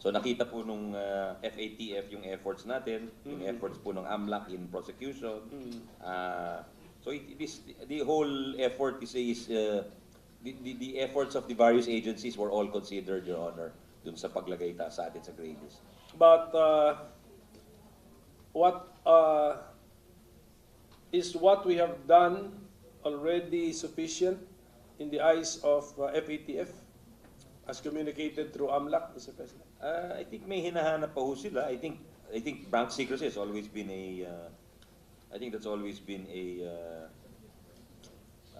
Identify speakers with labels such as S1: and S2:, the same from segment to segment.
S1: So nakita po nung FATF yung efforts natin, yung efforts po ng AMLC in prosecution. So it is the whole effort the efforts of the various agencies were all considered, Your Honor, dun sa paglagay sa atin sa gray list.
S2: But is what we have done already sufficient in the eyes of FATF as communicated through AMLC, Mr. President?
S1: I think may hinahanap pa ho sila. I think bank secrecy has always been I think that's always been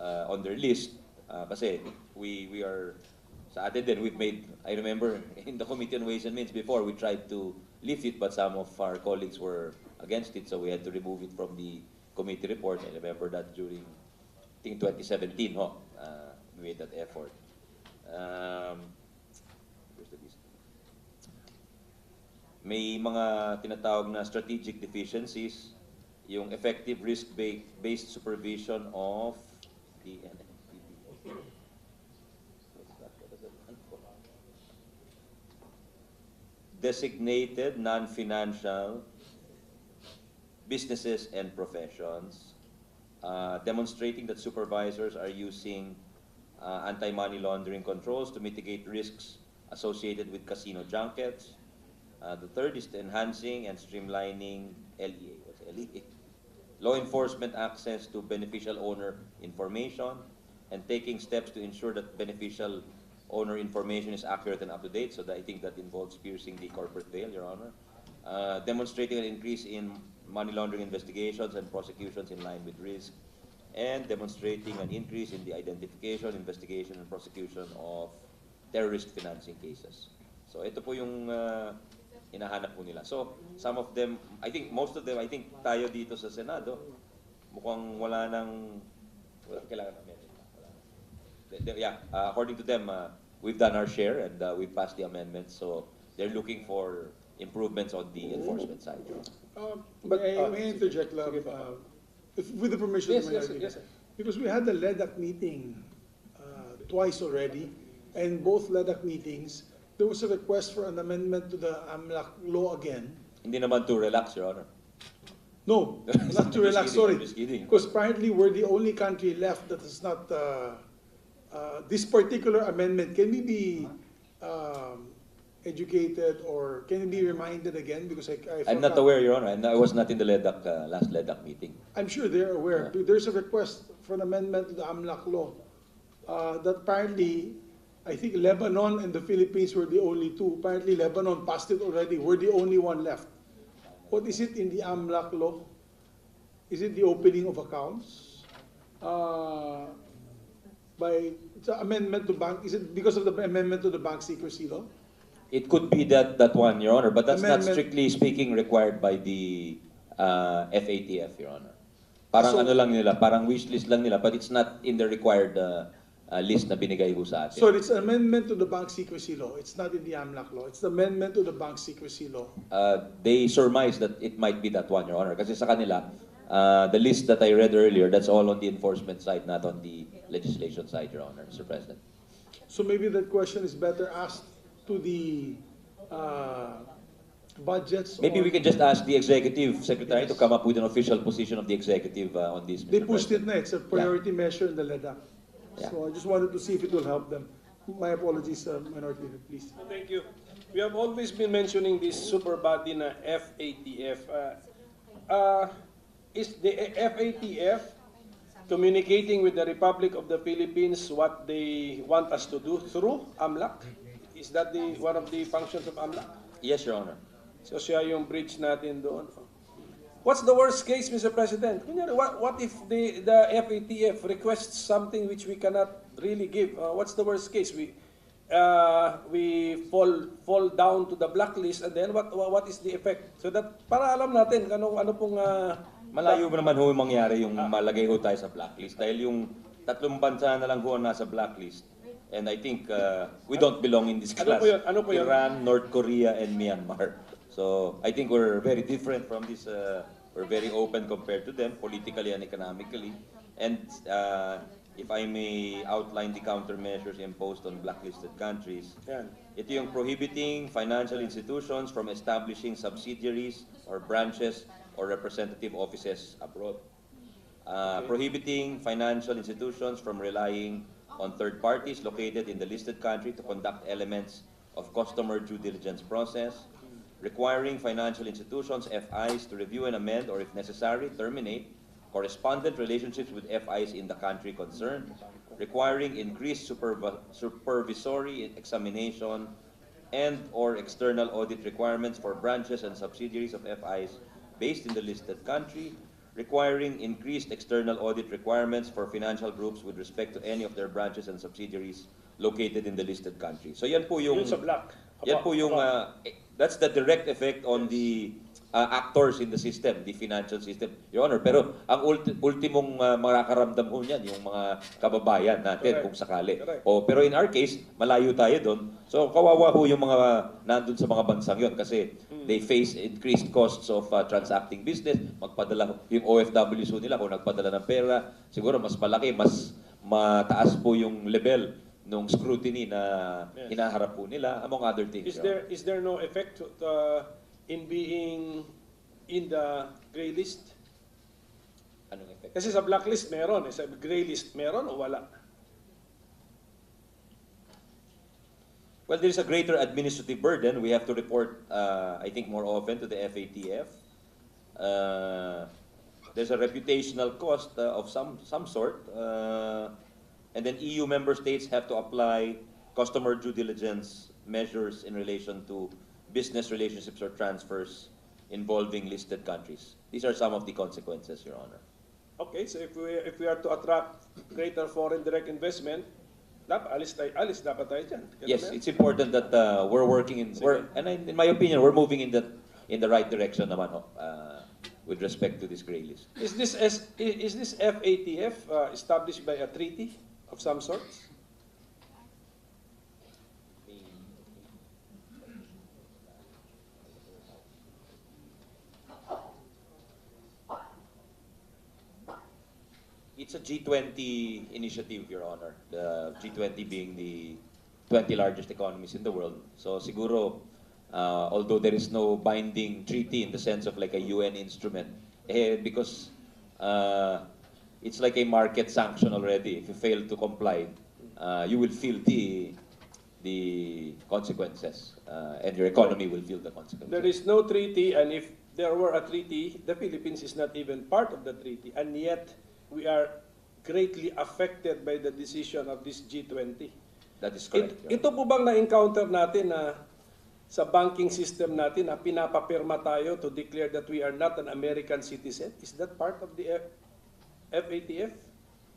S1: on their list. Kasi we are sa atin din, we've made, I remember in the Committee on Ways and Means before, we tried to lift it, but some of our colleagues were against it, so we had to remove it from the committee report. I remember that during, I think 2017, we made that effort. Where's the list? May mga tinatawag na strategic deficiencies, yung effective risk-based supervision of the designated non-financial businesses and professions, demonstrating that supervisors are using anti-money laundering controls to mitigate risks associated with casino junkets. The third is enhancing and streamlining LEA. What's LEA? Law enforcement access to beneficial owner information and taking steps to ensure that beneficial owner information is accurate and up-to-date. So I think that involves piercing the corporate veil, Your Honor. Demonstrating an increase in money laundering investigations and prosecutions in line with risk. And demonstrating an increase in the identification, investigation, and prosecution of terrorist financing cases. So ito po yung hinahanap po nila. So some of them, I think most of them, I think tayo dito sa Senado, mukhang wala kailangan namin. Yeah, according to them, we've done our share and we've passed the amendments. So they're looking for improvements on the enforcement side.
S3: But may I interject, Love, with the permission of my
S2: Yes, sir.
S3: Because we had the LEDAC meeting twice already, and both LEDAC meetings, there was a request for an amendment to the AMLC law again.
S1: Hindi naman to relax, Your Honor.
S3: No, not to relax, sorry.
S1: I'm just kidding.
S3: Because apparently we're the only country left that is not, this particular amendment, can we be educated or can it be reminded again? Because
S1: I'm not aware, Your Honor, and I was not in the LEDAC, last LEDAC meeting.
S3: I'm sure they're aware.
S1: Yeah.
S3: There's a request for an amendment to the AMLC law that apparently, I think Lebanon and the Philippines were the only two. Apparently Lebanon passed it already. We're the only one left. What is it in the AMLC law? Is it the opening of accounts? It's an amendment to bank. Is it because of the amendment to the bank secrecy law?
S1: It could be that one, Your Honor, but that's not
S3: Amendment.
S1: strictly speaking required by the FATF, Your Honor. Parang
S3: So-
S1: ano lang nila, parang wish list lang nila, but it's not in the required list na binigay ho sa atin.
S3: So it's an amendment to the bank secrecy law. It's not in the AMLC law. It's the amendment to the bank secrecy law.
S1: They surmise that it might be that one, Your Honor. Kasi sa kanila, the list that I read earlier, that's all on the enforcement side, not on the legislation side, Your Honor, Mr. President.
S3: So maybe that question is better asked to the budgets.
S1: Maybe
S3: or-
S1: we can just ask the executive secretary to come up with an official position of the executive on this, Mr.
S3: They pushed it
S1: President.
S3: na. It's a priority measure in the LEDAC.
S1: Yeah.
S3: So I just wanted to see if it will help them. My apologies, Minority Leader, please.
S2: Thank you. We have always been mentioning this super body na FATF. Is the FATF communicating with the Republic of the Philippines what they want us to do through AMLC? Is that one of the functions of AMLC?
S1: Yes, Your Honor.
S2: So siya yung bridge natin doon. What's the worst case, Mr. President? Kunyari, what if the FATF requests something which we cannot really give? What's the worst case? We fall down to the blacklist, and then what is the effect? So that para alam natin ano pong
S1: Malayo naman ho yung mangyari yung malagay ho tayo sa blacklist. Dahil yung tatlong bansa na lang ho ang nasa blacklist. And I think we don't belong in this class.
S2: Ano po yun?
S1: Iran, North Korea, and Myanmar. So I think we're very different from this. We're very open compared to them, politically and economically. And if I may outline the countermeasures imposed on blacklisted countries,
S2: Yan.
S1: Ito yung prohibiting financial institutions from establishing subsidiaries or branches or representative offices abroad. Prohibiting financial institutions from relying on third parties located in the listed country to conduct elements of customer due diligence process. Requiring financial institutions, FIs, to review and amend or if necessary, terminate correspondent relationships with FIs in the country concerned. Requiring increased supervisory examination and or external audit requirements for branches and subsidiaries of FIs based in the listed country. Requiring increased external audit requirements for financial groups with respect to any of their branches and subsidiaries located in the listed country. So yan po yung
S2: Yun sa black.
S1: yan po yung that's the direct effect on the actors in the system, the financial system, Your Honor. Pero ang ultimong makakaramdam ho niyan yung mga kababayan natin.
S2: Correct.
S1: Kung sakali.
S2: Correct.
S1: Pero in our case, malayo tayo doon. So kawawa ho yung mga nandun sa mga bansang yon kasi they face increased costs of transacting business. Magpadala yung OFWs ho nila kung nagpadala ng pera, siguro mas malaki, mas mataas po yung level nung scrutiny na hinaharap po nila, among other things.
S2: Is there no effect in being in the gray list?
S1: Anong effect?
S2: Kasi sa blacklist meron, sa gray list meron o wala?
S1: Well, there is a greater administrative burden. We have to report, I think, more often to the FATF. There's a reputational cost of some sort. And then EU member states have to apply customer due diligence measures in relation to business relationships or transfers involving listed countries. These are some of the consequences, Your Honor.
S2: Okay, so if we are to attract greater foreign direct investment, alis dapat tayo dyan.
S1: Yes, it's important that we're working in, in my opinion, we're moving in the right direction naman with respect to this gray list.
S2: Is this FATF established by a treaty of some sort?
S1: It's a G20 initiative, Your Honor. The G20 being the 20 largest economies in the world. So siguro, although there is no binding treaty in the sense of like a UN instrument, because it's like a market sanction already. If you fail to comply, you will feel the consequences, and your economy will feel the consequences.
S2: There is no treaty, and if there were a treaty, the Philippines is not even part of the treaty, and yet we are greatly affected by the decision of this G20.
S1: That is correct.
S2: Ito po bang na-encounter natin na sa banking system natin na pinapapirma tayo to declare that we are not an American citizen? Is that part of the FATF?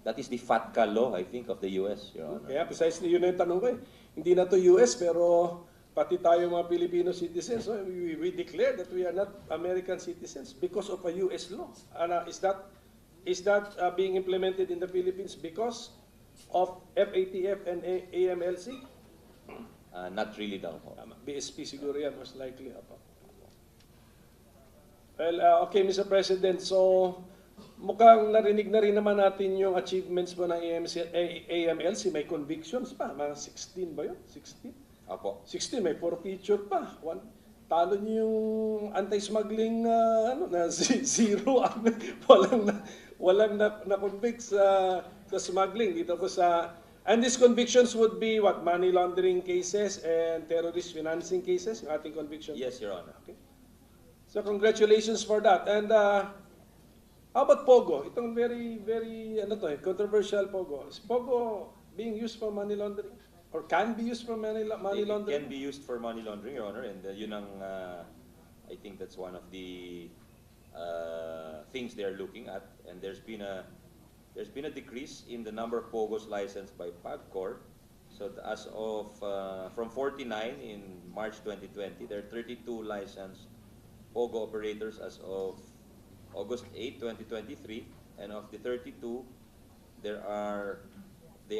S1: That is the FATCA law, I think, of the US, Your Honor.
S2: Kaya precisely yun yung tanong ko eh. Hindi na to US pero pati tayo mga Filipino citizens, so we declare that we are not American citizens because of a US law. Is that being implemented in the Philippines because of FATF and AMLC?
S1: Not really daw po.
S2: BSP siguro yan, most likely. Well, okay, Mr. President, so mukhang narinig na rin naman natin yung achievements po ng AMLC. May convictions pa, mga 16 ba yun? 16?
S1: Apo.
S2: 16, may forfeiture pa. Talo niyo yung anti-smuggling na zero. walang na-convict sa smuggling dito po sa. And these convictions would be what? Money laundering cases and terrorist financing cases, yung ating conviction.
S1: Yes, Your Honor.
S2: Okay. So congratulations for that. And how about POGO? Itong very controversial POGO. Is POGO being used for money laundering? Or can be used for money laundering?
S1: It can be used for money laundering, Your Honor, and yun ang, I think that's one of the things they're looking at. And there's been a decrease in the number of POGOs licensed by PAGCOR. So as of from 49 in March 2020, there are 32 licensed POGO operators as of August 8, 2023, and of the 32, they are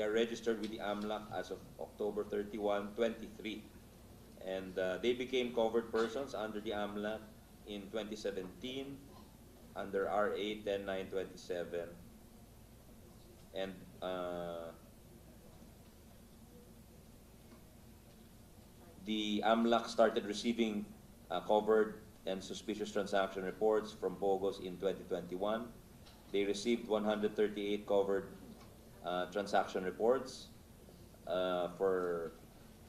S1: registered with the AMLC as of October 31, 23. And they became covered persons under the AMLC in 2017 under RA 10927. And the AMLAC started receiving covered and suspicious transaction reports from POGOs in 2021. They received 138 covered transaction reports for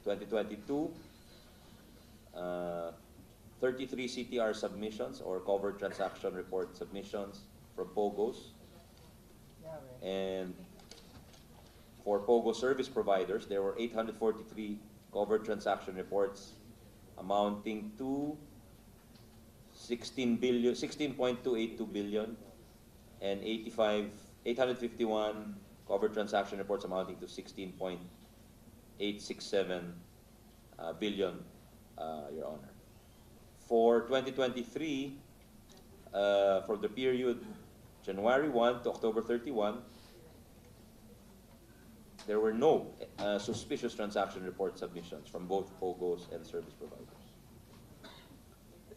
S1: 2022. 33 CTR submissions or covered transaction report submissions from POGOs. And for POGO service providers, there were 843 covered transaction reports amounting to 16.282 billion and 851 covered transaction reports amounting to 16.867 billion, Your Honor. For 2023, for the period January 1 to October 31, there were no suspicious transaction report submissions from both POGOs and service providers.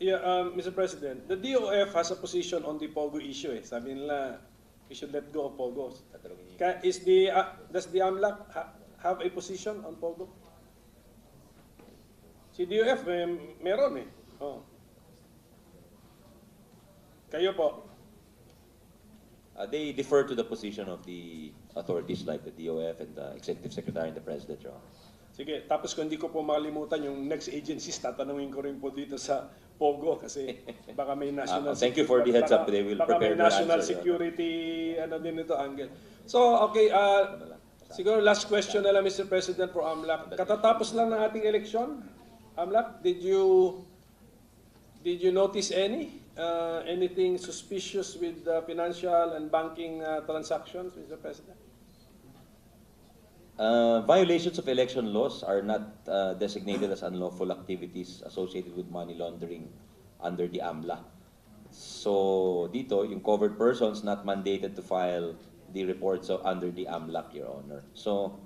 S2: Yeah, Mr. President, the DOF has a position on the POGO issue. Sabi nila, we should let go of POGOs. Does the AMLAC have a position on POGO? Si DOF, meron eh. Oh. Kayo po?
S1: They defer to the position of the authorities like the DOF and the Executive Secretary and the President, Your Honor.
S2: Sige, tapos kung hindi ko po makalimutan yung next agencies, tatanungin ko rin po dito sa POGO kasi baka may national
S1: thank you for the heads up. They will
S2: baka may
S1: prepare their
S2: national
S1: answer,
S2: security ano din ito, angle. So, okay, siguro last question na lang, Mr. President, for AMLAC. Katatapos lang ng ating eleksyon, AMLAC, did you notice anything suspicious with financial and banking transactions, Mr. President?
S1: Violations of election laws are not designated as unlawful activities associated with money laundering under the AMLA. So dito, yung covered persons not mandated to file the reports under the AMLAC, Your Honor. So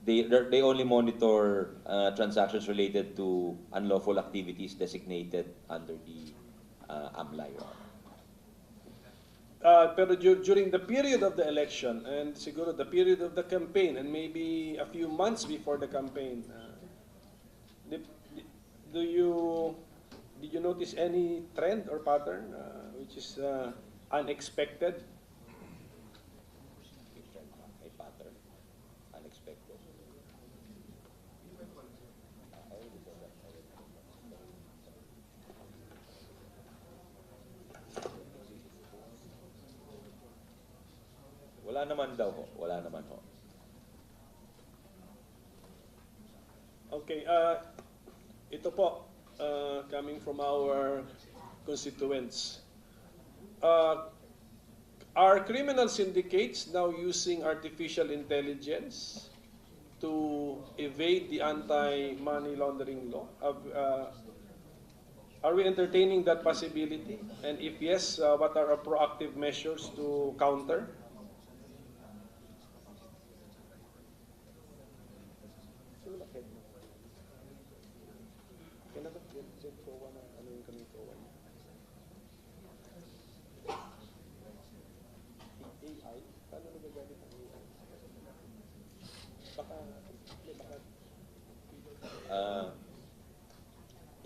S1: they only monitor transactions related to unlawful activities designated under the AMLA, Your Honor.
S2: Pero during the period of the election and siguro the period of the campaign and maybe a few months before the campaign, did you notice any trend or pattern which is unexpected?
S1: A pattern, unexpected. Wala naman daw ho. Wala naman ho.
S2: Okay, ito po, coming from our constituents. Are criminal syndicates now using artificial intelligence to evade the anti-money laundering law? Are we entertaining that possibility? And if yes, what are our proactive measures to counter?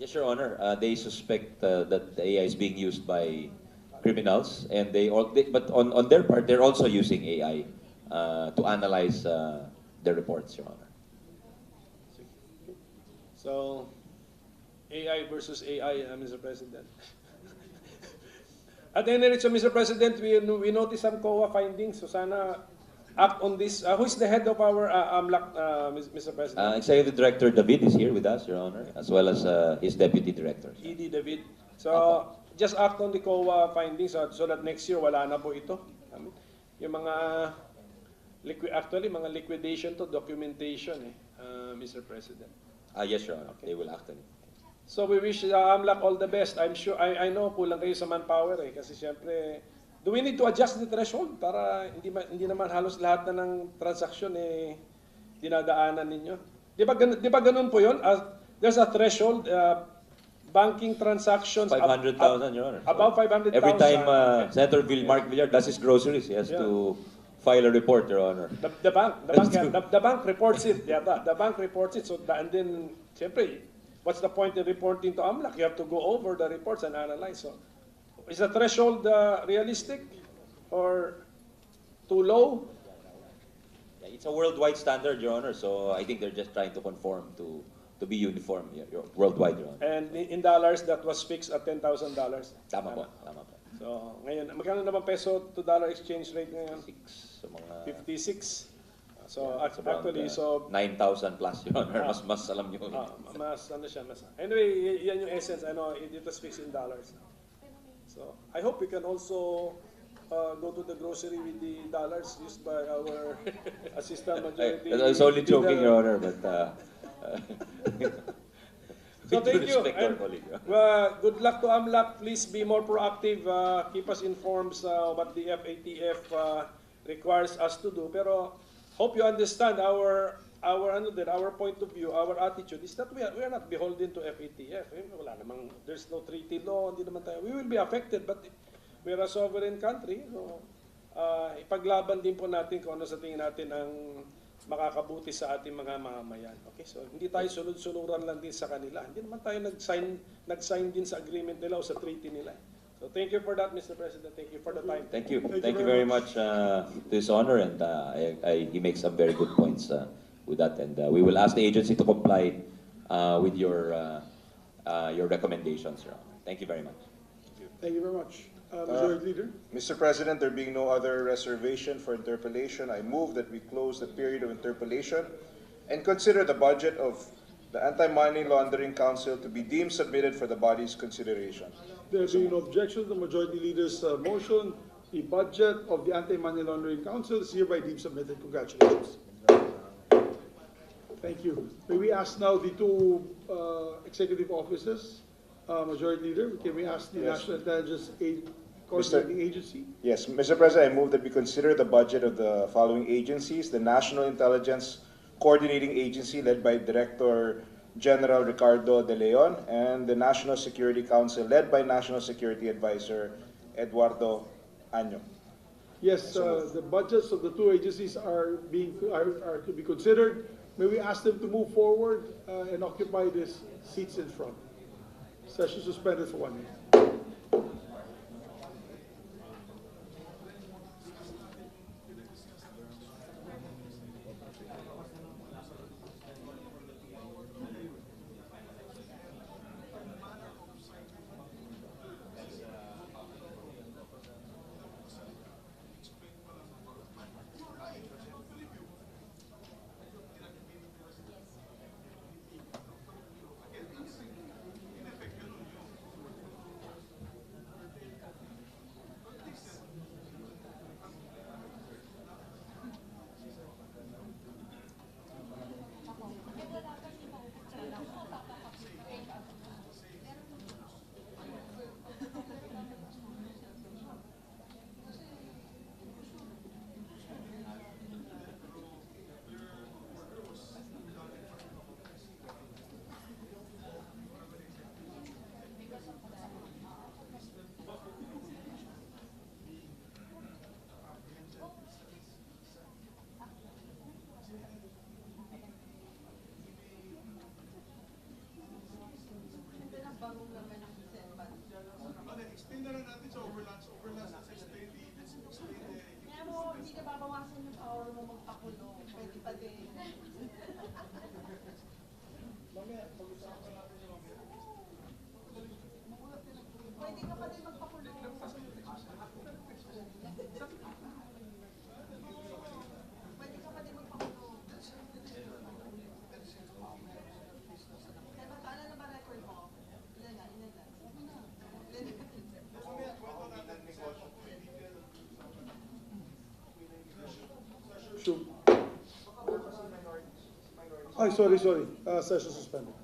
S1: Yes, Your Honor. They suspect that the AI is being used by criminals, and but on their part, they're also using AI to analyze their reports, Your Honor.
S2: So, AI versus AI, Mr. President. At any rate, so Mr. President, we noticed some COA findings. So sana act on this. Who is the head of our AMLAC, Mr. President?
S1: Executive Director David is here with us, Your Honor, as well as his Deputy Director.
S2: ED David. So, just act on the COA findings so that next year wala na po ito. Yung mga, actually, mga liquidation to documentation, Mr. President.
S1: Yes, Your Honor. Okay. They will act on it.
S2: So we wish AMLAC all the best. I'm sure, I know kulang kayo sa manpower kasi siyempre, do we need to adjust the threshold para hindi naman halos lahat na ng transaksyon dinadaanan ninyo? Di ba ganun po yun? There's a threshold, banking transactions
S1: 500,000, Your Honor.
S2: About 500,000.
S1: Every time Senator Mark Villar does his groceries, he has to file a report, Your Honor.
S2: The bank reports it. Yeah, the bank reports it. So and then, siyempre, what's the point in reporting to AMLAC? You have to go over the reports and analyze. So, is the threshold realistic or too low?
S1: Yeah, it's a worldwide standard, Your Honor. So I think they're just trying to conform to be uniform worldwide, Your Honor.
S2: And in dollars, that was fixed at $10,000.
S1: Tama po, tama po.
S2: So, ngayon, magkano naman peso to dollar exchange rate ngayon?
S1: 6 sa mga
S2: 56. So,
S1: yeah, it's around,
S2: actually, so
S1: 9,000 plus, Your Honor. Mas alam niyo.
S2: mas ano siya, mas. Anyway, yan yung essence. Ano, it was fixed in dollars. So, I hope we can also go to the grocery with the dollars used by our assistant majority.
S1: I was only joking, Your Honor, but
S2: so thank you.
S1: respect our colleague.
S2: Good luck to AMLAC. Please be more proactive. Keep us informed what the FATF requires us to do. Pero hope you understand our point of view, our attitude is that we are not beholden to FATF. Wala namang, there's no treaty law. Hindi naman tayo. We will be affected, but we're a sovereign country. So, ipaglaban din po natin kung ano sa tingin natin ang makakabuti sa ating mga mamamayan. Okay, so hindi tayo sunod-sunuran lang din sa kanila. Hindi naman tayo nag-sign din sa agreement nila o sa treaty nila. So thank you for that, Mr. President. Thank you for the time.
S1: Thank you. Thank you very much to His Honor, and he makes some very good points with that. And we will ask the agency to comply with your recommendations, Your Honor. Thank you very much.
S3: Thank you very much. Majority Leader.
S4: Mr. President, there being no other reservation for interpellation, I move that we close the period of interpellation and consider the budget of the Anti-Money Laundering Council to be deemed submitted for the body's consideration.
S3: There being no objection to the Majority Leader's motion, the budget of the Anti-Money Laundering Council is hereby deemed submitted. Congratulations. Thank you. May we ask now the two executive officers, Majority Leader, can we ask the National Intelligence Coordinating Agency?
S4: Yes, Mr. President, I move that we consider the budget of the following agencies: the National Intelligence Coordinating Agency, led by Director General Ricardo De Leon, and the National Security Council, led by National Security Advisor Eduardo Año.
S3: Yes, the budgets of the two agencies are to be considered. May we ask them to move forward and occupy these seats in front. Session suspended for 1 minute.
S5: Hindi ka babawasan yung power mo magpakulong. Pwede pa din. Pwede ka pa din magpakulong. Pwede ka pa din magpakulong. Paano na ba record mo? Ilan na?
S3: Shoot. Ay, sorry. Session suspended.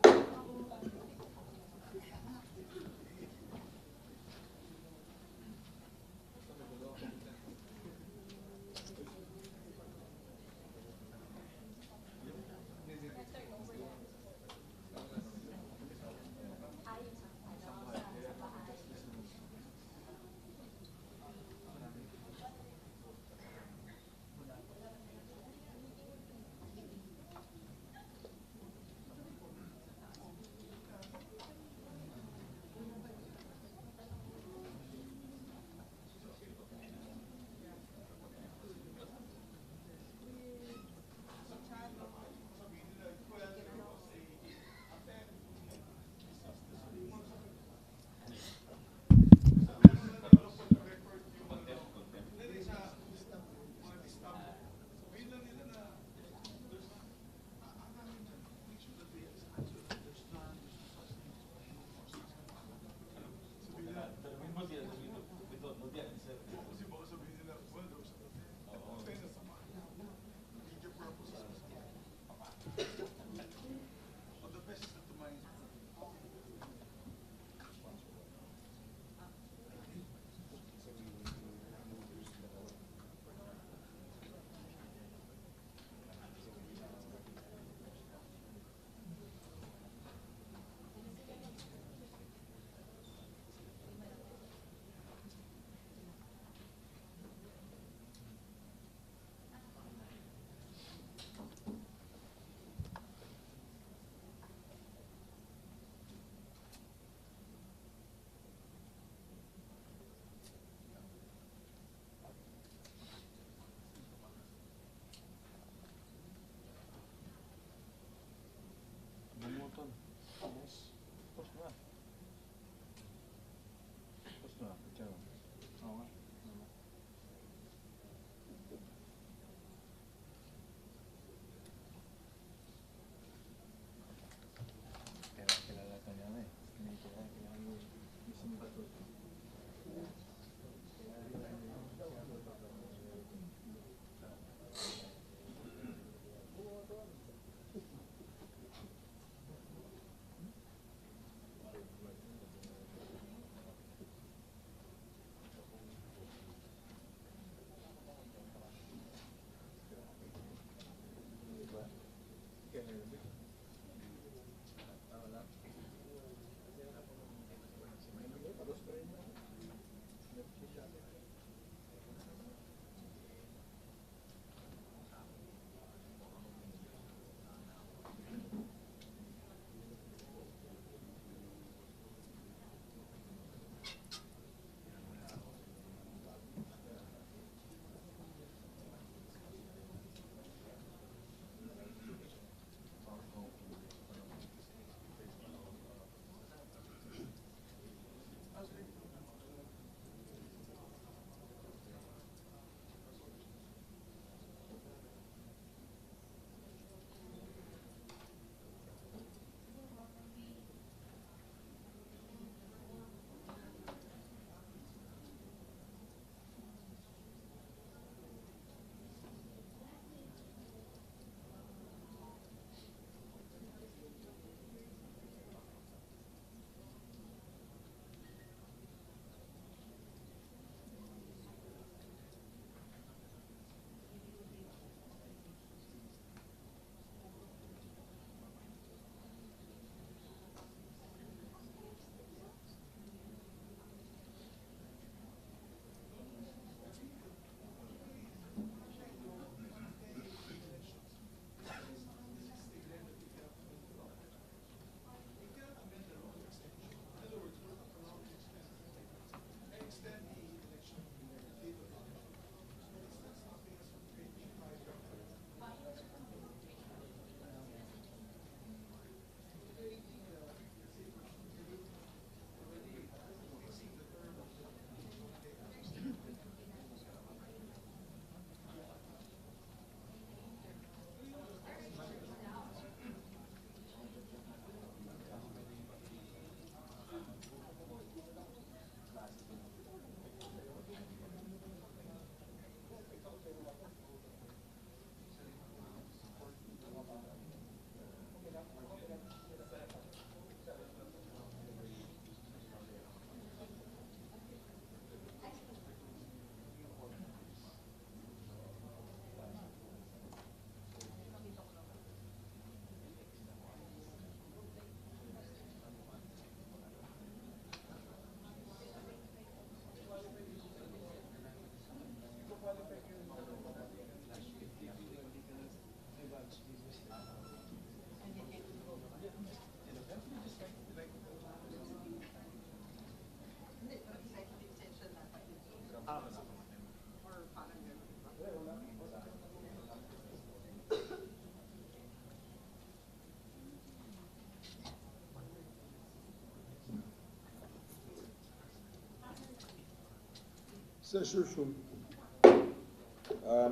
S3: Session resumed.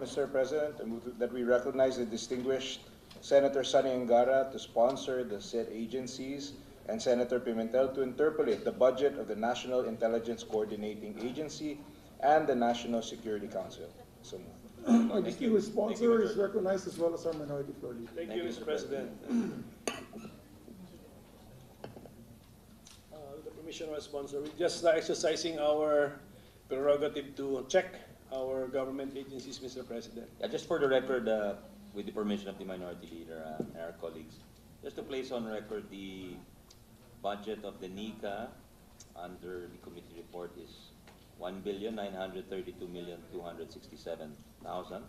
S4: Mr. President, I move that we recognize the distinguished Senator Sonny Angara to sponsor the said agencies and Senator Pimentel to interpolate the budget of the National Intelligence Coordinating Agency and the National Security Council. So moved.
S3: Our distinguished sponsor is recognized as well as our minority floor leader.
S2: Thank you, Mr. President. With the permission of our sponsor, we're just exercising our prerogative to check our government agencies, Mr. President.
S1: Yeah, just for the record, with the permission of the minority leader and our colleagues, just to place on record the budget of the NICA under the committee report is 1,932,267,000,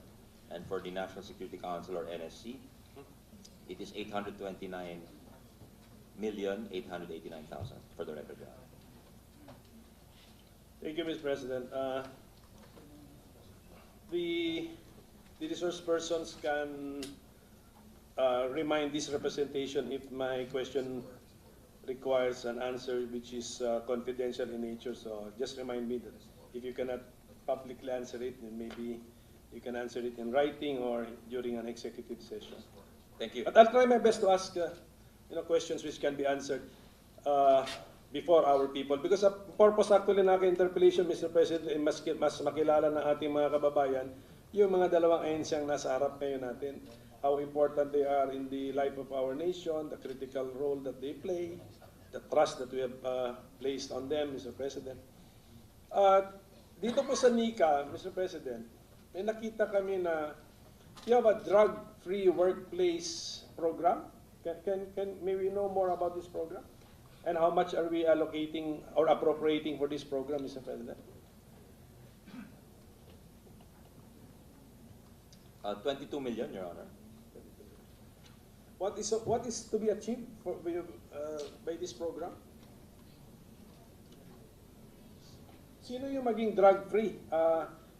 S1: and for the National Security Council or NSC, it is 829,889,000 for the record.
S2: Thank you, Mr. President. The resource persons can remind this representation if my question requires an answer which is confidential in nature. So just remind me that if you cannot publicly answer it, then maybe you can answer it in writing or during an executive session.
S1: Thank you.
S2: But I'll try my best to ask questions which can be answered. before our people. Because the purpose actually ng aking interpellation, Mr. President, ay mas makilala ng ating mga kababayan yung mga dalawang ahensyang nasa harap ngayon natin. How important they are in the life of our nation, the critical role that they play, the trust that we have placed on them, Mr. President. Dito po sa NICA, Mr. President, may nakita kami na you have a drug-free workplace program. May we know more about this program? And how much are we allocating or appropriating for this program, Mr. President?
S1: 22 million, Your Honor.
S2: What is to be achieved by this program? Sino yung maging drug-free?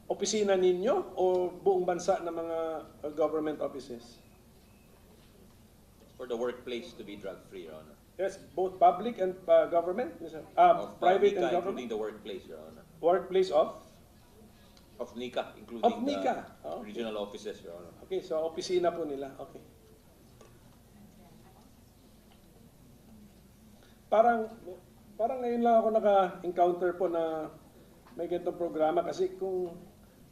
S2: Opisina ninyo o buong bansa ng mga government offices?
S1: For the workplace to be drug-free, Your Honor.
S2: Yes, both public and government,
S1: Of
S2: private
S1: NICA,
S2: and government.
S1: including the workplace, Your Honor.
S2: Workplace of?
S1: Of NICA, including
S2: Of NICA.
S1: the
S2: Okay.
S1: regional offices, Your Honor.
S2: Okay, so opisina po nila. Okay. Parang ngayon lang ako naka-encounter po na may ganitong programa kasi kung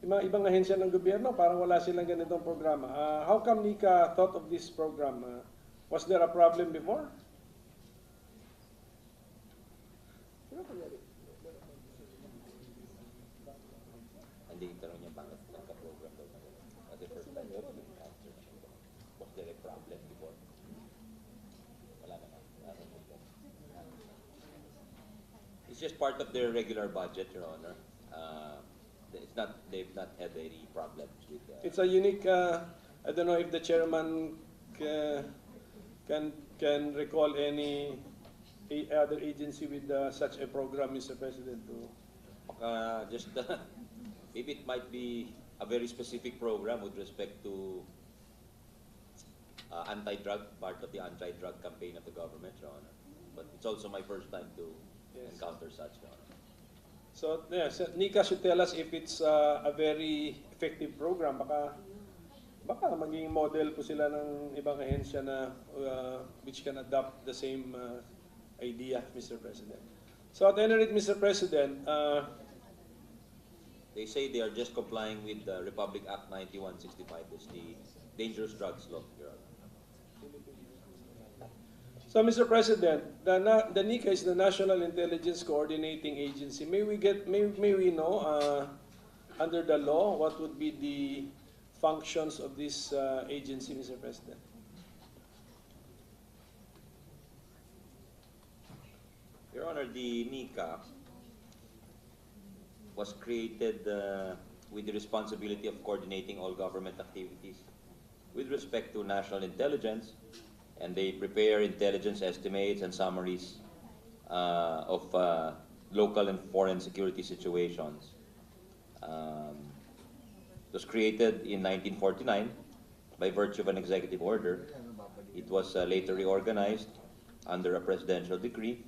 S2: yung mga ibang ahensya ng gobyerno, parang wala silang ganitong programa. How come NICA thought of this program? Was there a problem before?
S1: Hindi yung tanong niya bakit nagka-program daw na gano'n. At the first time, was there a problem before? Wala naman. It's just part of their regular budget, Your Honor. They've not had any problems with
S2: It's a unique, I don't know if the chairman can recall any other agency with such a program, Mr. President.
S1: Maybe it might be a very specific program with respect to anti-drug, part of the anti-drug campaign of the government, Your Honor. But it's also my first time to encounter such, Your Honor.
S2: So, yes, NICA should tell us if it's a very effective program. Baka maging model po sila ng ibang ahensya na which can adopt the same idea, Mr. President. So at any rate, Mr. President,
S1: They say they are just complying with the Republic Act 9165, that's the Dangerous Drugs Law, Your Honor.
S2: so Mr. President, the NICA is the National Intelligence Coordinating Agency. May we know under the law what would be the functions of this agency, Mr. President?
S1: Your Honor, the NICA was created with the responsibility of coordinating all government activities with respect to national intelligence, and they prepare intelligence estimates and summaries of local and foreign security situations. It was created in 1949 by virtue of an executive order. It was later reorganized under a presidential decree,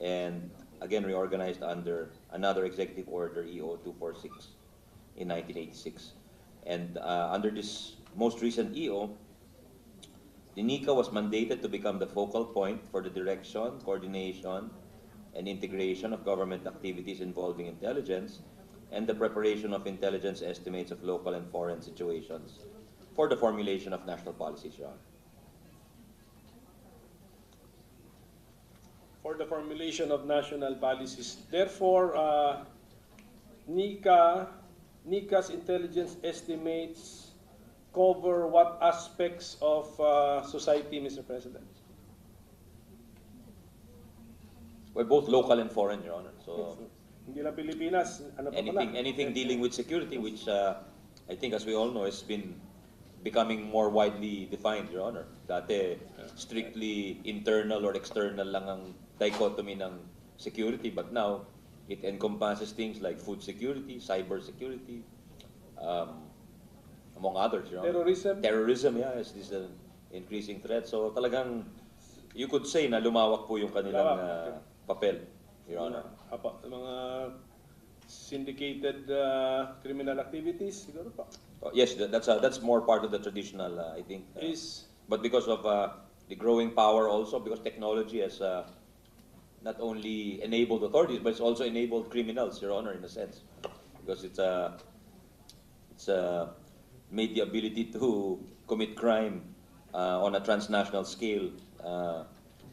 S1: and again reorganized under another executive order, EO 246, in 1986. And under this most recent EO, the NICA was mandated to become the focal point for the direction, coordination, and integration of government activities involving intelligence and the preparation of intelligence estimates of local and foreign situations for the formulation of national policies, Your Honor.
S2: For the formulation of national policies. Therefore, NICA's intelligence estimates cover what aspects of society, Mr. President?
S1: Well, both local and foreign, Your Honor. So
S2: Hindi lang Pilipinas, ano pa pala?
S1: anything dealing with security, which I think, as we all know, has been becoming more widely defined, Your Honor. Dati, strictly internal or external lang ang dichotomy ng security, but now it encompasses things like food security, cyber security, among others, Your Honor. Terrorism, yeah, is this an increasing threat. So talagang, you could say na lumawak po yung kanilang papel, Your Honor.
S2: Mga syndicated criminal activities, siguro pa.
S1: Yes, that's more part of the traditional, I think. But because of the growing power also, because technology has not only enabled authorities, but it's also enabled criminals, Your Honor, in a sense, because it's made the ability to commit crime on a transnational scale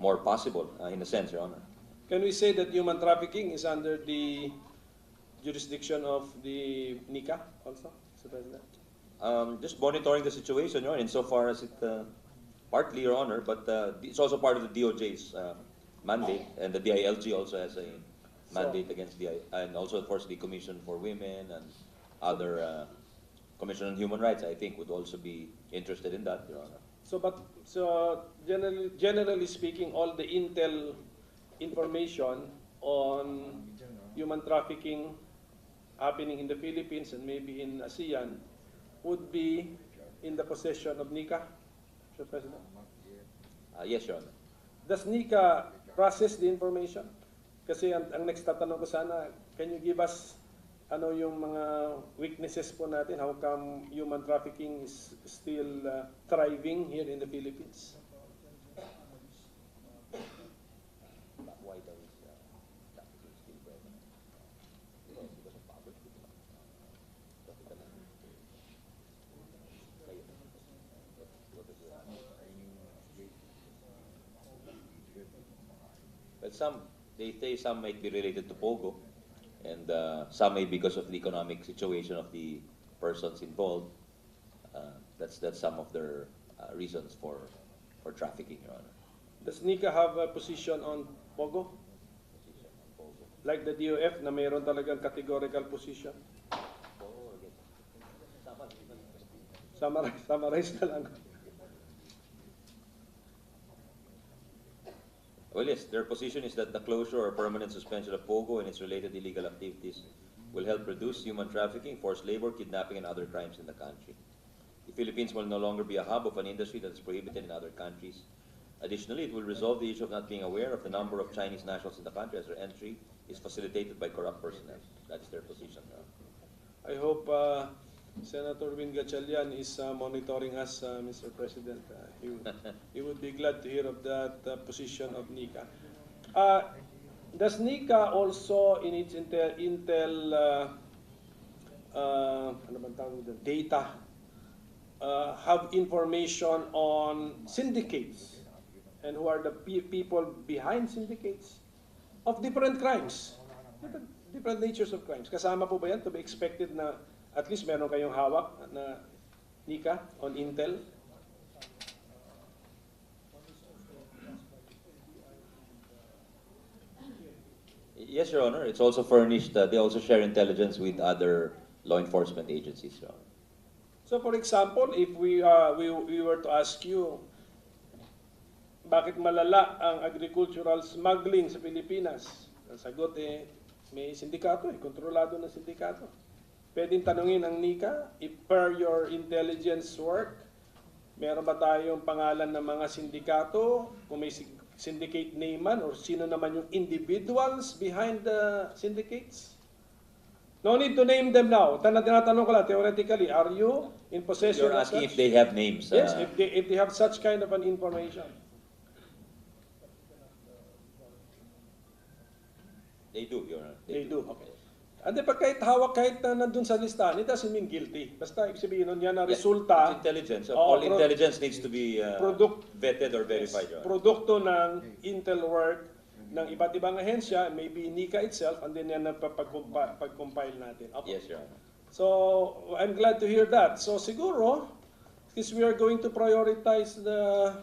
S1: more possible, in a sense, Your Honor.
S2: Can we say that human trafficking is under the jurisdiction of the NICA also, Mr. President?
S1: Just monitoring the situation, Your Honor, insofar as it, partly, Your Honor, but it's also part of the DOJ's mandate, and the DILG also has a mandate against and also, of course, the Commission for Women and other Commission on Human Rights, I think, would also be interested in that, Your Honor.
S2: So generally speaking, all the intel information on human trafficking happening in the Philippines and maybe in ASEAN would be in the possession of NICA, Mr. President?
S1: Yes, Your Honor.
S2: Does NICA process the information? Kasi ang next tatanong ko sana, can you give us ano yung mga weaknesses po natin? How come human trafficking is still thriving here in the Philippines?
S1: Why does trafficking still present? Because of poverty. But they say some might be related to POGO, and some may because of the economic situation of the persons involved. That's some of their reasons for trafficking, Your Honor.
S2: Does NICA have a position on POGO? Like the DOF na mayroon talagang categorical position? Summarize na lang.
S1: Well, yes, their position is that the closure or permanent suspension of POGO and its related illegal activities will help reduce human trafficking, forced labor, kidnapping, and other crimes in the country. The Philippines will no longer be a hub of an industry that is prohibited in other countries. Additionally, it will resolve the issue of not being aware of the number of Chinese nationals in the country, as their entry is facilitated by corrupt personnel. That is their position.
S2: I hope Senator Win Gatchalian is monitoring us, Mr. President. He would be glad to hear of that position of NICA. Does NICA also, in its intel ano bang tawag doon? Data, have information on syndicates and who are the people behind syndicates of different crimes, different natures of crimes? Kasama po ba yan to be expected na at least meron kayong hawak na NICA on intel?
S1: Yes, Your Honor. It's also furnished. They also share intelligence with other law enforcement agencies, Your Honor.
S2: So, for example, if we were to ask you, bakit malala ang agricultural smuggling sa Pilipinas? Ang sagot may sindikato, kontrolado ng sindikato. Pwedeng tanungin ang NICA, if per your intelligence work, meron ba tayong pangalan ng mga sindikato, kung may syndicate name man, or sino naman yung individuals behind the syndicates? No need to name them now. Tinatanong ko lang, theoretically, are you in possession
S1: You're
S2: of
S1: asking
S2: such?
S1: if they have names.
S2: Yes, if they have such kind of an information.
S1: They do, Your Honor.
S2: They do, okay. And then pag kahit hawak, kahit na nandun sa listahan, it doesn't mean guilty. Basta ibig sabihin nun yan na resulta.
S1: It's intelligence. All intelligence needs to be vetted or verified, Your Honor.
S2: Produkto ng intel work ng iba't ibang ahensya, maybe NICA itself, and then yan na pag-compile natin. Okay.
S1: Yes, Your Honor.
S2: So, I'm glad to hear that. So, siguro, because we are going to prioritize the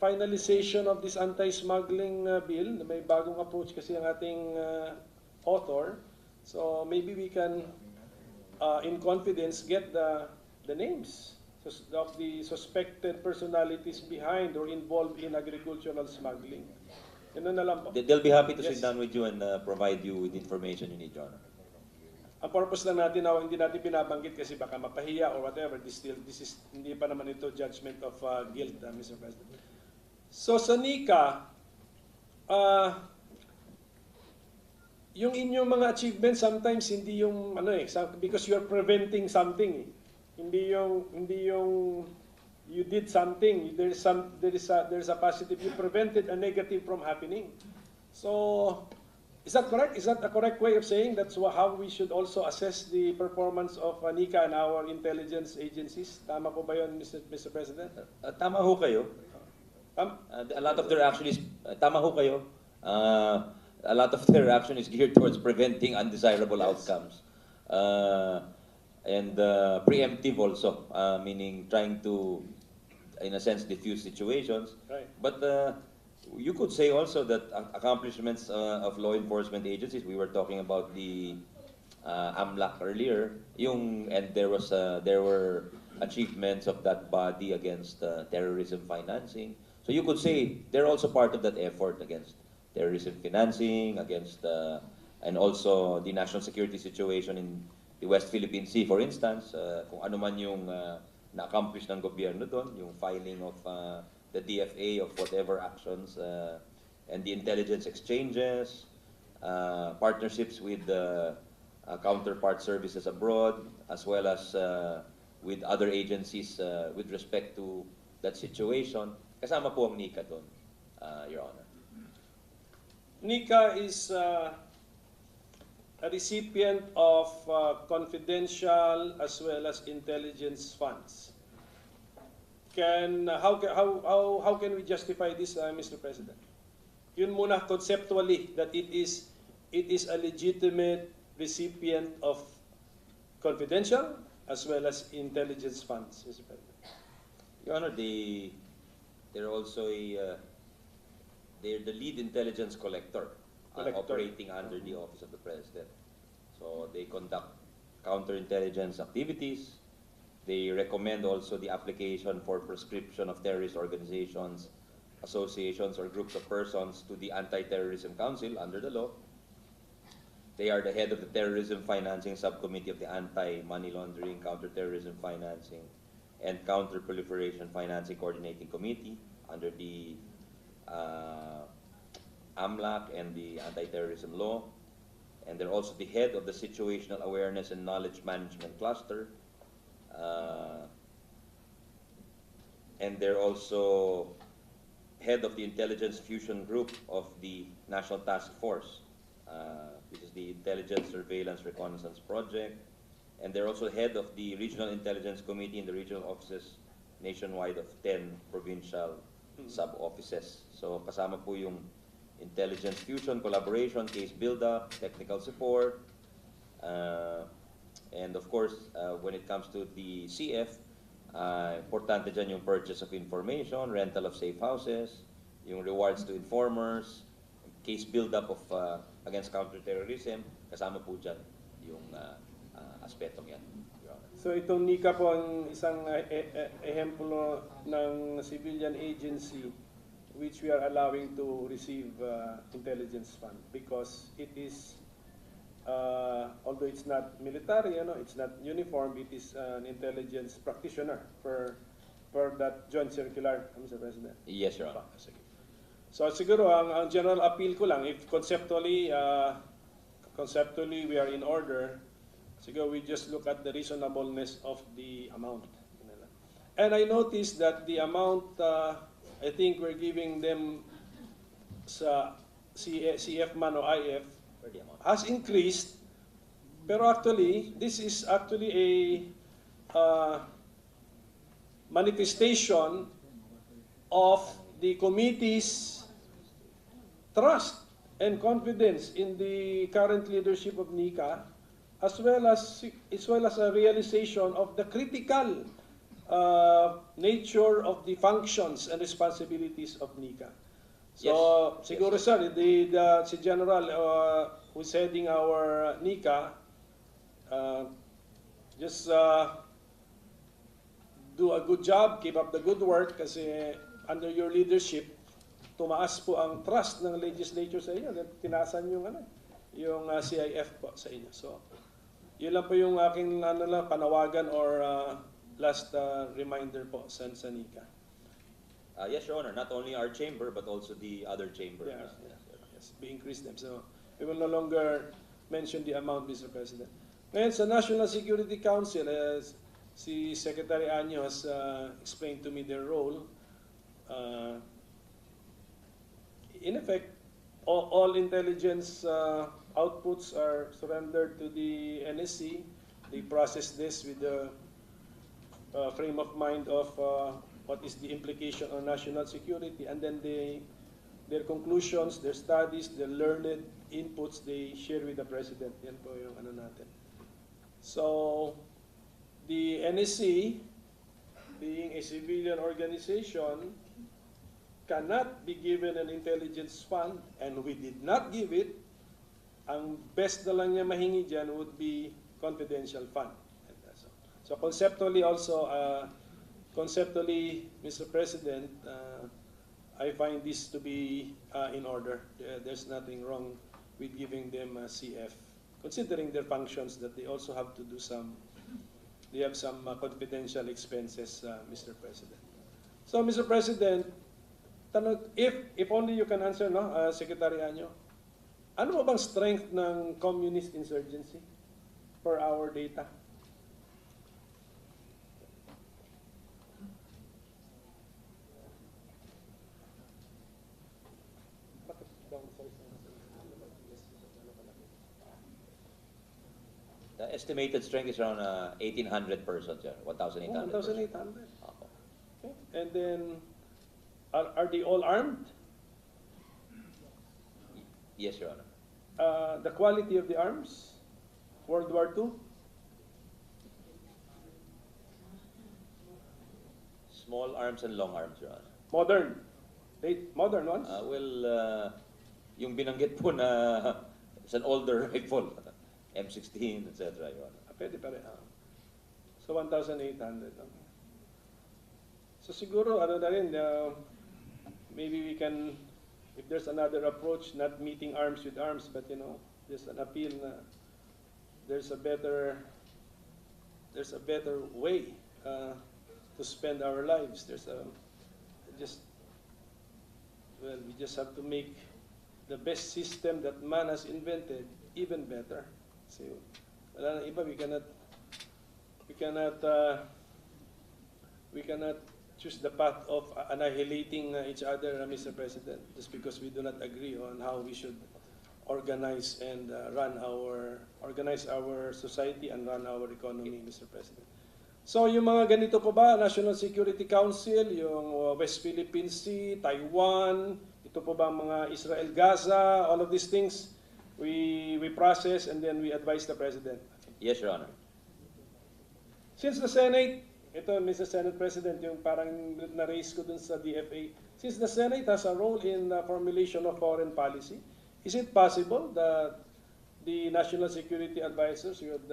S2: finalization of this anti-smuggling bill, may bagong approach kasi ang ating author. So, maybe we can, in confidence, get the names of the suspected personalities behind or involved in agricultural smuggling. Yun na lang po.
S1: They'll be happy to
S2: Yes.
S1: sit down with you and provide you with information you need, Your Honor.
S2: Ang purpose lang natin na hindi natin binabanggit kasi baka mapahiya or whatever. This is hindi pa naman ito judgment of guilt, Mr. President. So sa NICA, yung inyong mga achievements sometimes hindi yung because you are preventing something. Hindi yung you did something. There's a positive. You prevented a negative from happening. So, is that correct? Is that a correct way of saying that's how we should also assess the performance of NICA and our intelligence agencies? Tama po ba yun, Mr. President?
S1: Tama ho kayo. A lot of their action is, tama ho kayo. A lot of their action is geared towards preventing undesirable outcomes. And preemptive also, meaning trying to, in a sense, diffuse situations.
S2: Right.
S1: But you could say also that accomplishments of law enforcement agencies, we were talking about the AMLC earlier, and there were achievements of that body against terrorism financing. So you could say they're also part of that effort against terrorism financing, against and also the national security situation in the West Philippine Sea, for instance, kung ano man yung na-accomplish ng gobyerno doon, yung filing of the DFA of whatever actions, and the intelligence exchanges, partnerships with counterpart services abroad, as well as with other agencies with respect to that situation. Kasama po ang NICA doon, Your Honor.
S2: NICA is a recipient of confidential as well as intelligence funds. How can we justify this, Mr. President? Yun muna conceptually that it is a legitimate recipient of confidential as well as intelligence funds, Mr. President.
S1: Your Honor, they're also they're the lead intelligence collector, operating under the Office of the President. So they conduct counterintelligence activities. They recommend also the application for prescription of terrorist organizations, associations, or groups of persons to the Anti-Terrorism Council under the law. They are the head of the Terrorism Financing Subcommittee of the Anti-Money Laundering, Counterterrorism Financing, and Counter-Proliferation Financing Coordinating Committee under the AMLC and the Anti-Terrorism Law. And they're also the head of the Situational Awareness and Knowledge Management Cluster. And they're also head of the Intelligence Fusion Group of the National Task Force, which is the Intelligence Surveillance Reconnaissance Project. And they're also head of the Regional Intelligence Committee in the regional offices nationwide of 10 provincial sub-offices. So kasama po yung intelligence fusion, collaboration, case build-up, technical support, and of course, when it comes to the CF, importante dyan yung purchase of information, rental of safe houses, yung rewards to informers, case build-up of against counterterrorism, kasama po dyan yung aspetong yan.
S2: So itong NICA po ang isang ehemplo ng civilian agency which we are allowing to receive intelligence fund because it is, although it's not military, it's not uniform, it is an intelligence practitioner for that joint circular, Mr. President.
S1: Yes, Your Honor.
S2: So siguro ang general appeal ko lang, if conceptually we are in order, siguro we just look at the reasonableness of the amount. And I noticed that the amount, I think we're giving them sa CF man o IF has increased, pero actually, this is actually a manifestation of the committee's trust and confidence in the current leadership of NICA, as well as a realization of the critical nature of the functions and responsibilities of NICA. So,
S1: yes.
S2: siguro sir, si General who's heading our NICA, just do a good job, keep up the good work, kasi under your leadership, tumaas po ang trust ng legislature sa inyo. Tinasan yung CIF po sa inyo. So, yun lang po yung aking panawagan or last reminder po sa NICA.
S1: Yes, Your Honor, not only our chamber, but also the other chamber.
S2: Yeah, yes, we increase them. So, we will no longer mention the amount, Mr. President. Ngayon, sa National Security Council, as si Secretary Anyo has explained to me their role, in effect, all intelligence outputs are surrendered to the NSC. They process this with the frame of mind of what is the implication on national security, and then their conclusions, their studies, their learned inputs, they share with the President. Yan po yung ano natin. So, the NSC, being a civilian organization, cannot be given an intelligence fund, and we did not give it. Ang best na lang niya mahingi dyan would be confidential fund. So conceptually also, Mr. President, I find this to be in order. There's nothing wrong with giving them a CF, considering their functions that they also have to do they have some confidential expenses, Mr. President. So, Mr. President, if only you can answer, no, Secretary Anyo, ano bang strength ng communist insurgency for our data?
S1: The estimated strength is around 1,800 persons, sir. 1,800.
S2: 1,800. Okay. And then, are they all armed?
S1: Yes, Your Honor.
S2: The quality of the arms? World War II?
S1: Small arms and long arms, Your Honor.
S2: Modern? Modern ones?
S1: Yung binanggit po na it's an older rifle, M16, etc. Your Honor.
S2: Pwede pa rin. So, 1,800. Okay. So, siguro, ano na rin, maybe we can, if there's another approach, not meeting arms with arms, but, you know, there's an appeal na there's a better way to spend our lives. We just have to make the best system that man has invented even better. So, wala na iba, we cannot choose the path of annihilating each other, Mr. President, just because we do not agree on how we should organize and organize our society and run our economy, Mr. President. So yung mga ganito po ba, National Security Council, yung West Philippine Sea, Taiwan, ito po ba mga Israel, Gaza, all of these things, we process and then we advise the President.
S1: Yes, Your Honor.
S2: Since the Senate, ito Mr. Senate President, yung parang na-raise ko dun sa DFA, since the Senate has a role in the formulation of foreign policy, is it possible that the National Security Advisors would,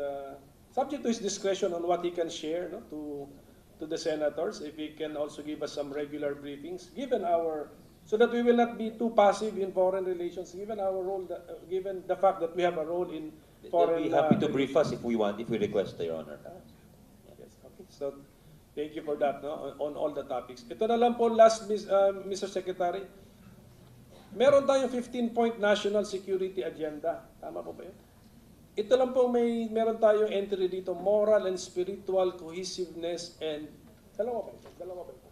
S2: subject to his discretion on what he can share, no, to the senators, if he can also give us some regular briefings, so that we will not be too passive in foreign relations, given our role, given the fact that we have a role in foreign.
S1: They'll be happy to brief us if we request, Your Honor.
S2: Yes, okay. So, thank you for that, no, on all the topics. Ito na lang po last, Mr. Secretary. Meron tayong 15-point national security agenda. Tama po ba yun? Ito lang po meron tayong entry dito, moral and spiritual cohesiveness and dalawa ba ito?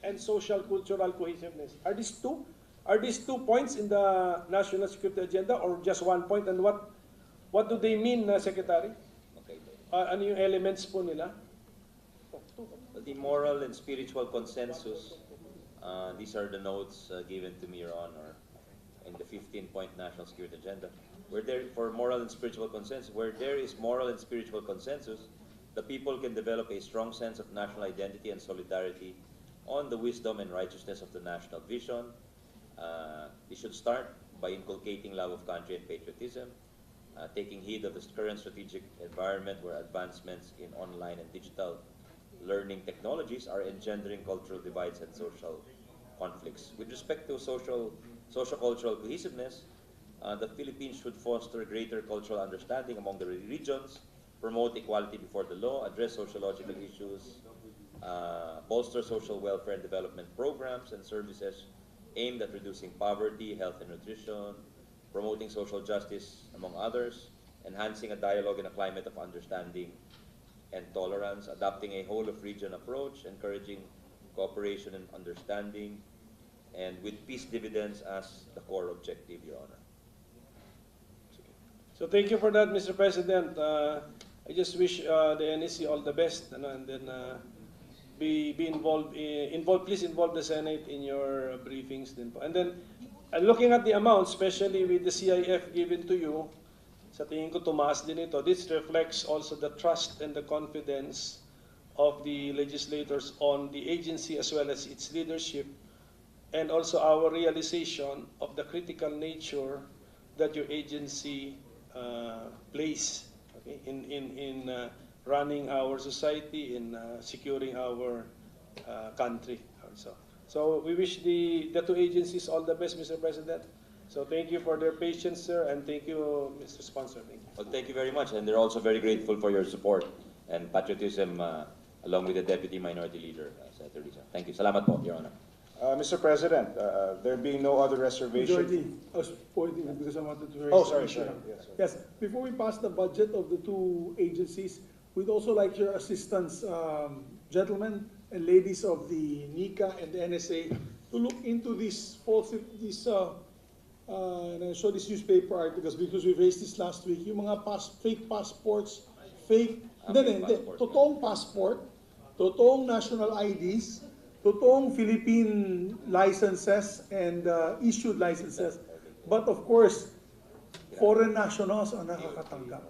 S2: And social cultural cohesiveness. Are these two points in the national security agenda or just one point? And what do they mean, Secretary?
S1: Okay.
S2: Ano yung elements po nila?
S1: The moral and spiritual consensus, these are the notes given to me, Your Honor, in the 15-point national security agenda. For moral and spiritual consensus, where there is moral and spiritual consensus, the people can develop a strong sense of national identity and solidarity on the wisdom and righteousness of the national vision. They should start by inculcating love of country and patriotism, taking heed of the current strategic environment where advancements in online and digital learning technologies are engendering cultural divides and social conflicts. With respect to social-cultural cohesiveness, the Philippines should foster greater cultural understanding among the regions, promote equality before the law, address sociological issues, bolster social welfare and development programs and services aimed at reducing poverty, health and nutrition, promoting social justice, among others, enhancing a dialogue in a climate of understanding and tolerance, adopting a whole-of-region approach, encouraging cooperation and understanding, and with peace dividends as the core objective, Your Honor.
S2: So thank you for that, Mr. President. I just wish the NSC all the best, and then be involved. Please involve the Senate in your briefings, din po. And then looking at the amount, especially with the CIF given to you, sa tingin ko tumaas din ito. This reflects also the trust and the confidence of the legislators on the agency as well as its leadership, and also our realization of the critical nature that your agency plays, okay, in running our society, in securing our country. So we wish the two agencies all the best, Mr. President. So thank you for their patience, sir, and thank you, Mr. Sponsor. Thank you.
S1: Well, thank you very much, and they're also very grateful for your support and patriotism along with the Deputy Minority Leader, Senator Risa. Thank you. Salamat po, Your Honor.
S4: Mr. President, there being no other reservation.
S3: Majority, I was pointing because I wanted to raise
S4: Oh,
S3: the
S4: sorry,
S3: issue.
S4: sorry. Yes, sorry.
S3: Yes, before we pass the budget of the two agencies, we'd also like your assistance, gentlemen and ladies of the NICA and the NSA, to look into these false, and I saw this newspaper articles because we raised this last week, yung mga fake passports, fake
S1: passports.
S3: totoong passport, totoong national IDs, totoong Philippine licenses and issued licenses, but of course, foreign nationals ang nakakatanggap.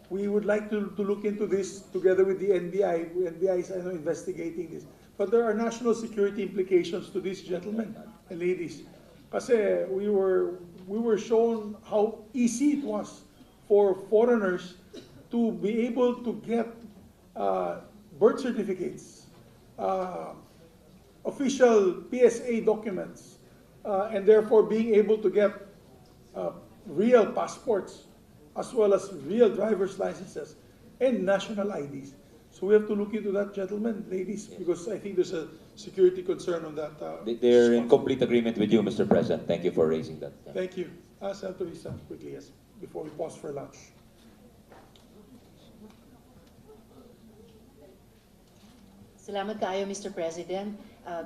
S3: We would like to look into this together with the NBI. NBI is investigating this. But there are national security implications to these gentlemen and ladies. Kasi we were shown how easy it was for foreigners to be able to get birth certificates, official PSA documents, and therefore being able to get real passports as well as real driver's licenses and national IDs. So we have to look into that, gentlemen, ladies, because I think there's a security concern on that.
S1: They're in complete agreement with you, Mr. President. Thank you for raising that.
S3: Thank you. Senator Risa, quickly, yes, before we pause for lunch.
S6: Salamat kayo, Mr. President.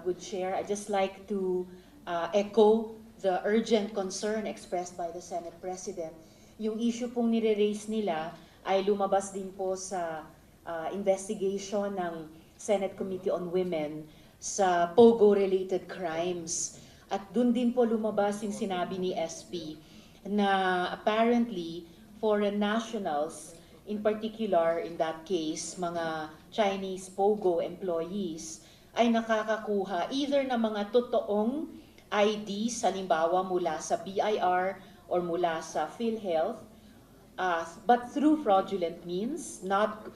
S6: Good Chair. I'd just like to echo the urgent concern expressed by the Senate President. Yung issue pong nire-raise nila ay lumabas din po sa investigation ng Senate Committee on Women sa POGO-related crimes. At dun din po lumabas yung sinabi ni SP na apparently foreign nationals, in particular in that case, mga Chinese POGO employees, ay nakakakuha either ng mga totoong IDs, halimbawa mula sa BIR or mula sa PhilHealth, but through fraudulent means, not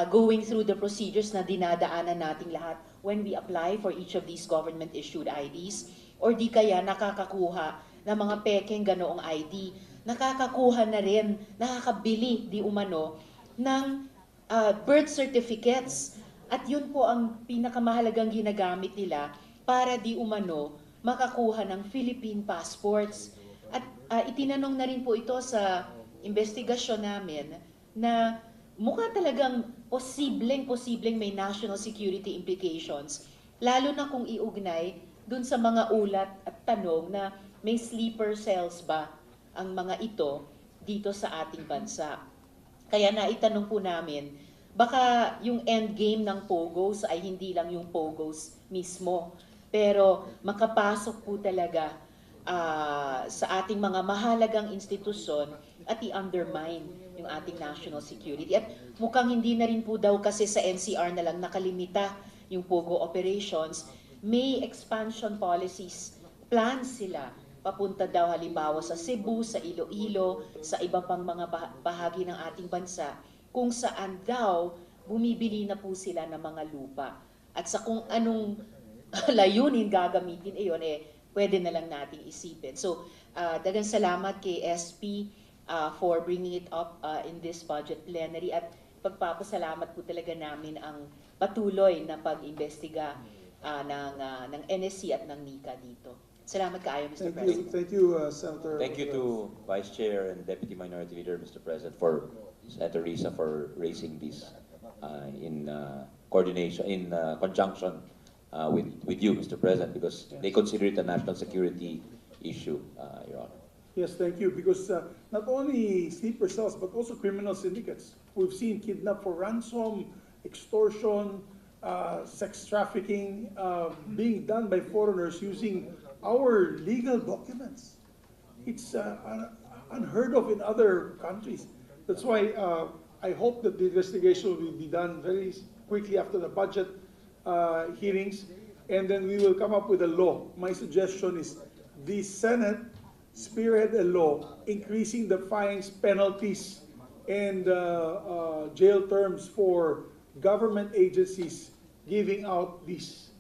S6: going through the procedures na dinadaanan nating lahat when we apply for each of these government-issued IDs, or di kaya nakakakuha ng mga pekeng ganoong ID, nakakakuha na rin, nakakabili di umano ng birth certificates. At yun po ang pinakamahalagang ginagamit nila para di umano makakuha ng Philippine passports. At itinanong na rin po ito sa investigasyon namin na mukha talagang posibleng may national security implications, lalo na kung iugnay dun sa mga ulat at tanong na may sleeper cells ba ang mga ito dito sa ating bansa. Kaya naitanong po namin, baka yung end game ng POGOs ay hindi lang yung POGOs mismo, pero makapasok po talaga sa ating mga mahalagang institusyon at i-undermine yung ating national security. At mukhang hindi na rin po daw kasi sa NCR na lang nakalimita yung POGO operations, may expansion policies, plans sila. Papunta daw halimbawa sa Cebu, sa Iloilo, sa iba pang mga bahagi ng ating bansa, kung saan daw bumibili na po sila ng mga lupa. At sa kung anong layunin gagamitin iyon, pwede na lang nating isipin. So, dagang salamat kay SP for bringing it up in this budget plenary, at pagpapasalamat po talaga namin ang patuloy na pag-imbestiga ng NSC at ng NICA dito. Salamat kaayo, Mr. President.
S3: Thank you, Senator.
S1: Thank you to Vice Chair and Deputy Minority Leader, Mr. President, for Senator Risa for raising this in coordination, in conjunction with you, Mr. President, because they consider it a national security issue, Your Honor.
S3: Yes, thank you, because not only sleeper cells, but also criminal syndicates. We've seen kidnap for ransom, extortion, sex trafficking being done by foreigners using our legal documents. It's unheard of in other countries. That's why I hope that the investigation will be done very quickly after the budget hearings, and then we will come up with a law. My suggestion is the Senate spearhead a law increasing the fines, penalties, and jail terms for government agencies giving out these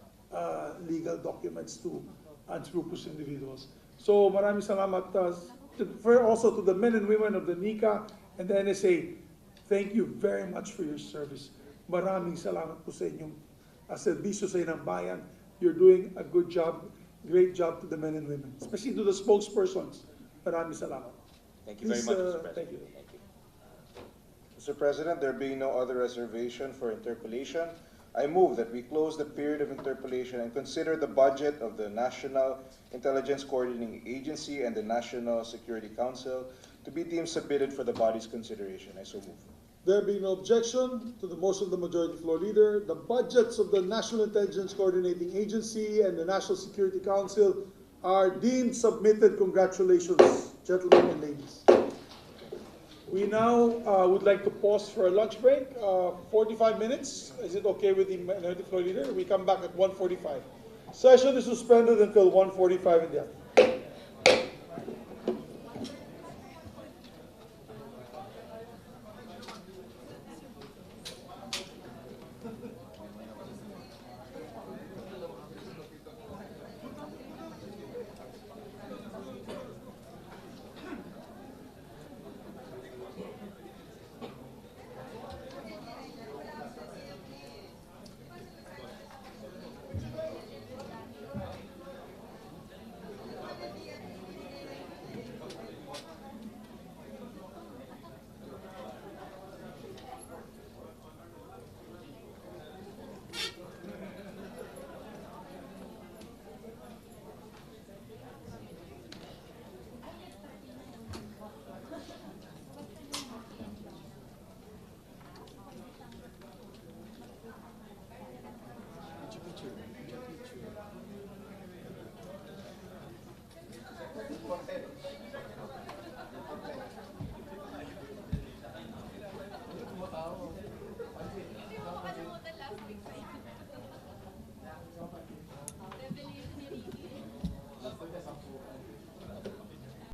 S3: legal documents to unscrupulous individuals. So maraming salamat also to the men and women of the NICA and the NSA. Thank you very much for your service. Maraming salamat po sa inyong serbisyo sa inang bayan. You're doing a good job, great job to the men and women, especially to the spokespersons. Maraming salamat.
S1: Thank you very much, Mr. President.
S3: Thank you.
S4: Mr. President, there being no other reservation for interpellation, I move that we close the period of interpellation and consider the budget of the National Intelligence Coordinating Agency and the National Security Council to be deemed submitted for the body's consideration. I so move.
S3: There being no objection to the motion of the Majority Floor Leader, the budgets of the National Intelligence Coordinating Agency and the National Security Council are deemed submitted. Congratulations, gentlemen and ladies. We now would like to pause for a lunch break, 45 minutes. Is it okay with the Minority Floor Leader? We come back at 1:45. Session is suspended until 1:45 in the afternoon.